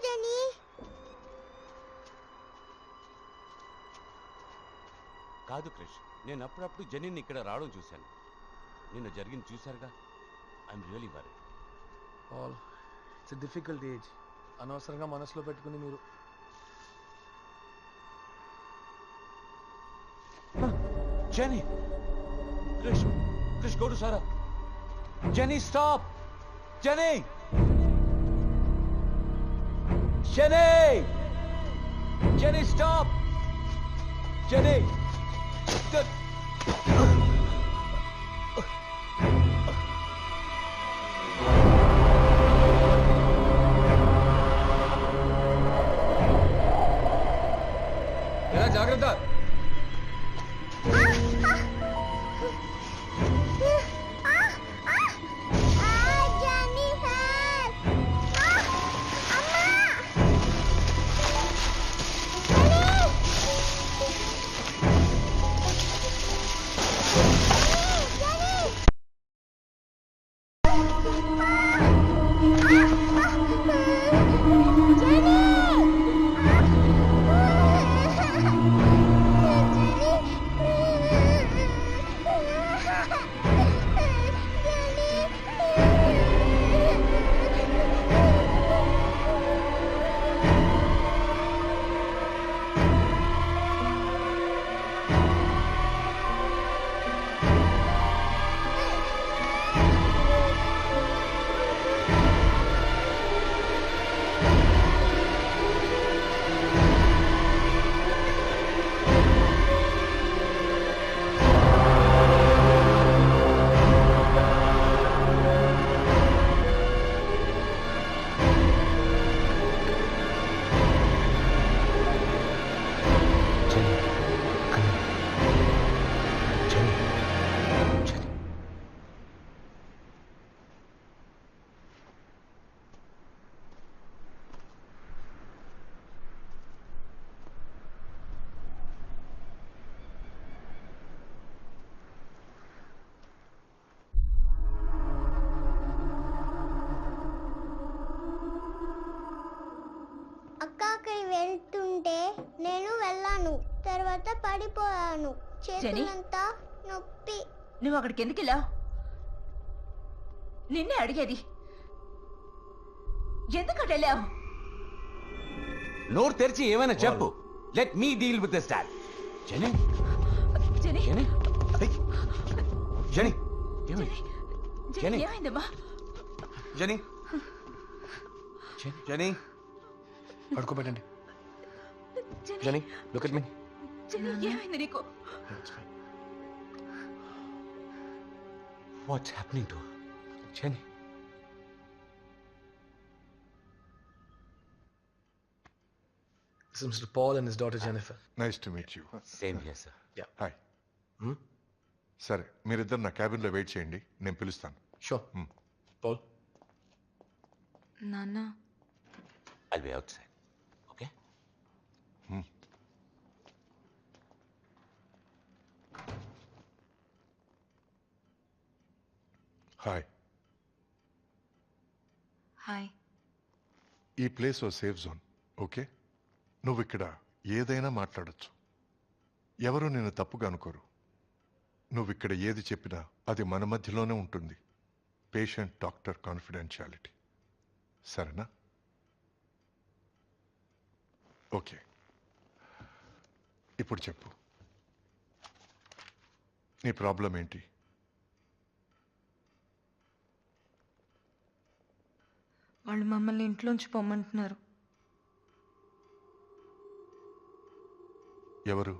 జని. కాదు క్రిష్, నేను అప్పుడప్పుడు జెనీని ఇక్కడ రావడం చూశాను. నిన్న జరిగింది చూశారుగా. I'm really worry. All it's a difficult age. అనవసరంగా మనసులో పెట్టుకుని మీరు Jenny! Krish! Krish, go to Sarah! Jenny, stop! Jenny! Jenny! Jenny, stop! Jenny! జాగ్రత్త. వెళ్తుంటే నేను వెళ్ళాను. తర్వాత పడిపోయాను. చేతులంతా నొప్పి. నువ్వు అక్కడికి ఎందుకు వెళ్ళావు? నిన్నే అడిగేది. ఎందుకు వెళ్ళావు? నోరు తెరిచి ఏమైనా చెప్పు. Let me deal with this dad. Jenny, Jenny, Jenny, Jenny, Jenny, ఏమైందమ్మా? జెనీ, జెనీ, పడుకోబెట్టండి. Jenny, look at me. Jenny, ఏమైంది నీకు? What's happening to Jenny? This is Mr. Paul and his daughter Jennifer. Nice to meet you. Same here, sir. Yeah. Hi. సరే, మీరిద్దరు నా క్యాబిన్లో wait చేయండి, నేను పిలుస్తాను. Sure. Paul. నాన్న, I'll be outside. Okay? Hi. Hi. ఈ ప్లేస్ ఓ safe zone, okay? నువ్వు ఇక్కడ ఏదైనా మాట్లాడచ్చు. ఎవరు నిన్ను తప్పుగా అనుకోరు. నువ్వు ఇక్కడ ఏది చెప్పినా అది మన మధ్యలోనే ఉంటుంది. Patient doctor confidentiality. సరేనా? ఓకే, ఇప్పుడు చెప్పు, నీ ప్రాబ్లం ఏంటి? వాళ్ళు మమ్మల్ని ఇంట్లోంచి పొమ్మంటున్నారు. ఎవరు?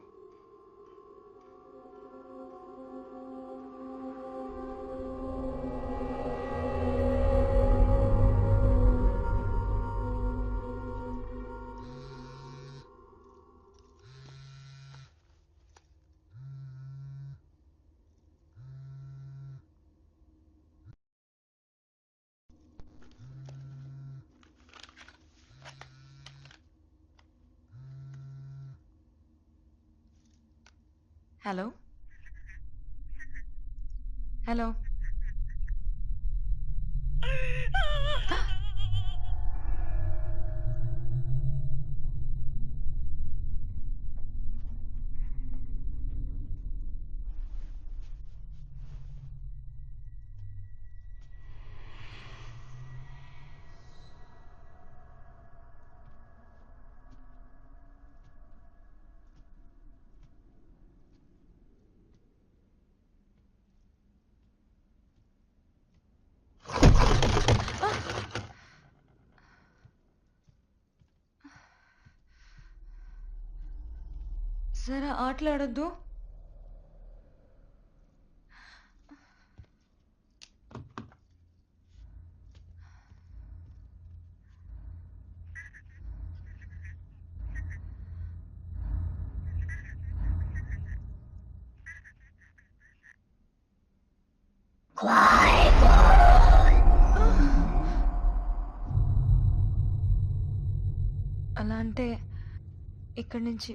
Hello, hello. సరే ఆటలాడొద్దు. అలా అంటే ఇక్కడి నుంచి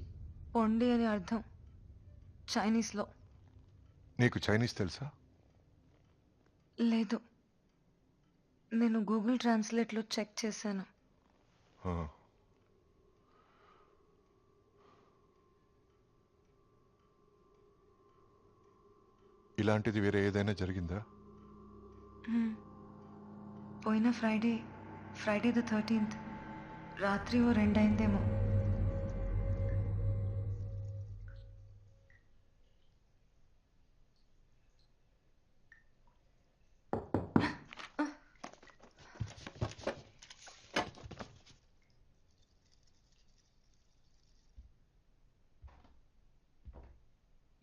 పొండి అని అర్థం చైనీస్లో. నీకు చైనీస్ తెలుసా? లేదు, నేను గూగుల్ ట్రాన్స్లేట్లో చెక్ చేశాను. ఆ. ఇలాంటిది వేరే ఏదైనా జరిగిందా? పోయిన ఫ్రైడే ద 13th రాత్రి 2 అయిందేమో.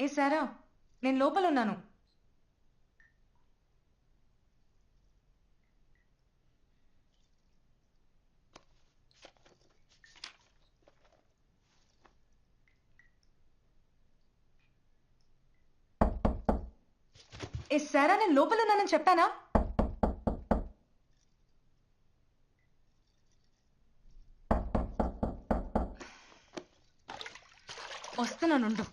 ఏ సారా, నేను లోపల ఉన్నాను. ఏ సారా, నేను లోపల ఉన్నానని చెప్పానా? వస్తున్నానుండు.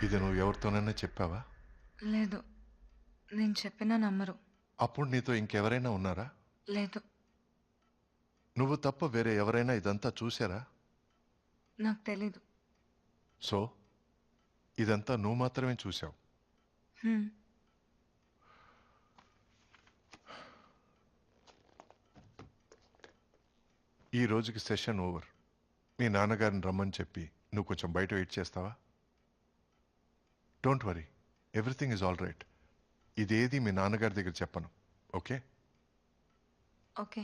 ఇది నువ్వు ఎవరితోనైనా చెప్పావా? లేదు, నేను చెప్పినా నమ్మరు. అప్పుడు నీతో ఇంకెవరైనా ఉన్నారా? లేదు, నువ్వు తప్ప వేరే ఎవరైనా ఇదంతా చూసారా? నాకు తెలీదు. సో ఇదంతా నువ్వు మాత్రమే చూసావు. ఈ రోజుకి సెషన్ ఓవర్. మీ నాన్నగారిని రమ్మని చెప్పి నువ్వు కొంచెం బయట వెయిట్ చేస్తావా? Don't worry, everything is all right. ఇదేది మీ నాన్నగారి దగ్గర చెప్పను, ఓకే? ఓకే.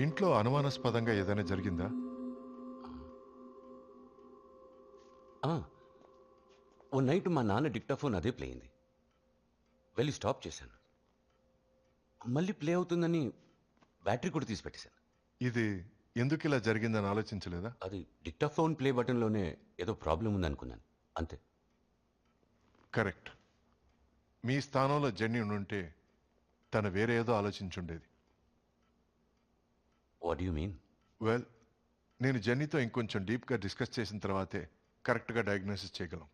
ఇంట్లో అనుమానాస్పదంగా ఏదైనా జరిగిందా? ఓ నైట్ మా నాన్న డిక్టాఫోన్ అదే ప్లే అయింది. వెళ్ళి స్టాప్ చేశాను. మళ్ళీ ప్లే అవుతుందని బ్యాటరీ కూడా తీసి పెట్టేశాను. ఇది ఎందుకు ఇలా జరిగిందని ఆలోచించలేదా? అది డిక్టాఫోన్ ప్లే బటన్లోనే ఏదో ప్రాబ్లం ఉందనుకున్నాను, అంతే. కరెక్ట్. మీ స్థానంలో జెన్నీ ఉంటే తను వేరే ఏదో ఆలోచించుండేది. What you mean? వెల్, నేను జెన్నీతో ఇంకొంచెం డీప్గా డిస్కస్ చేసిన తర్వాతే కరెక్ట్గా డయాగ్నోసిస్ చేయగలం.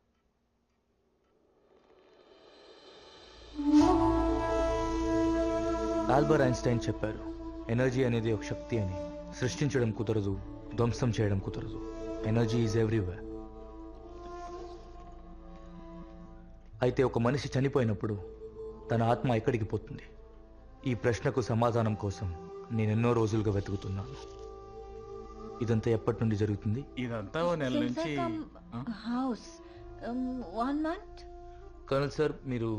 ఆల్బర్ట్ ఐన్స్టైన్ చెప్పారు, ఎనర్జీ అనేది ఒక శక్తి అని. సృష్టించడం కుదరదు, ధ్వంసం చేయడం కుదరదు. Energy is everywhere. అయితే ఒక మనిషి చనిపోయినప్పుడు తన ఆత్మ ఎక్కడికి పోతుంది? ఈ ప్రశ్నకు సమాధానం కోసం నేను ఎన్నో రోజులుగా వెతుకుతున్నాను. ఇదంతా ఎప్పటి నుండి జరుగుతుంది? ఇదంతా ఓ నెల నుంచి. House 1 month. కర్నల్ సార్, మీరు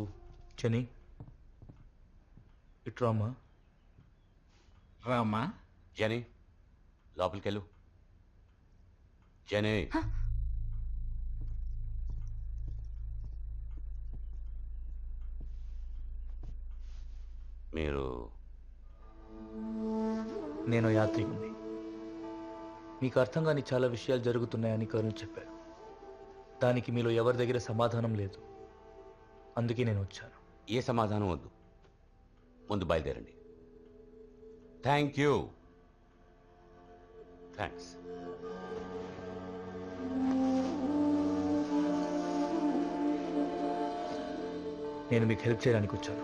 చని ఇట్రామా రామా జనే, లోపలికి వెళ్ళు. జనే, మీరు నేను యాత్రికుని. మీకు అర్థం కాని చాలా విషయాలు జరుగుతున్నాయని కర్నల్ చెప్పారు. దానికి మీలో ఎవరి దగ్గర సమాధానం లేదు. అందుకే నేను వచ్చాను. ఏ సమాధానం వద్దు, ముందు బయలుదేరండి. Thank you. థ్యాంక్స్. నేను మీకు హెల్ప్ చేయడానికి వచ్చాను.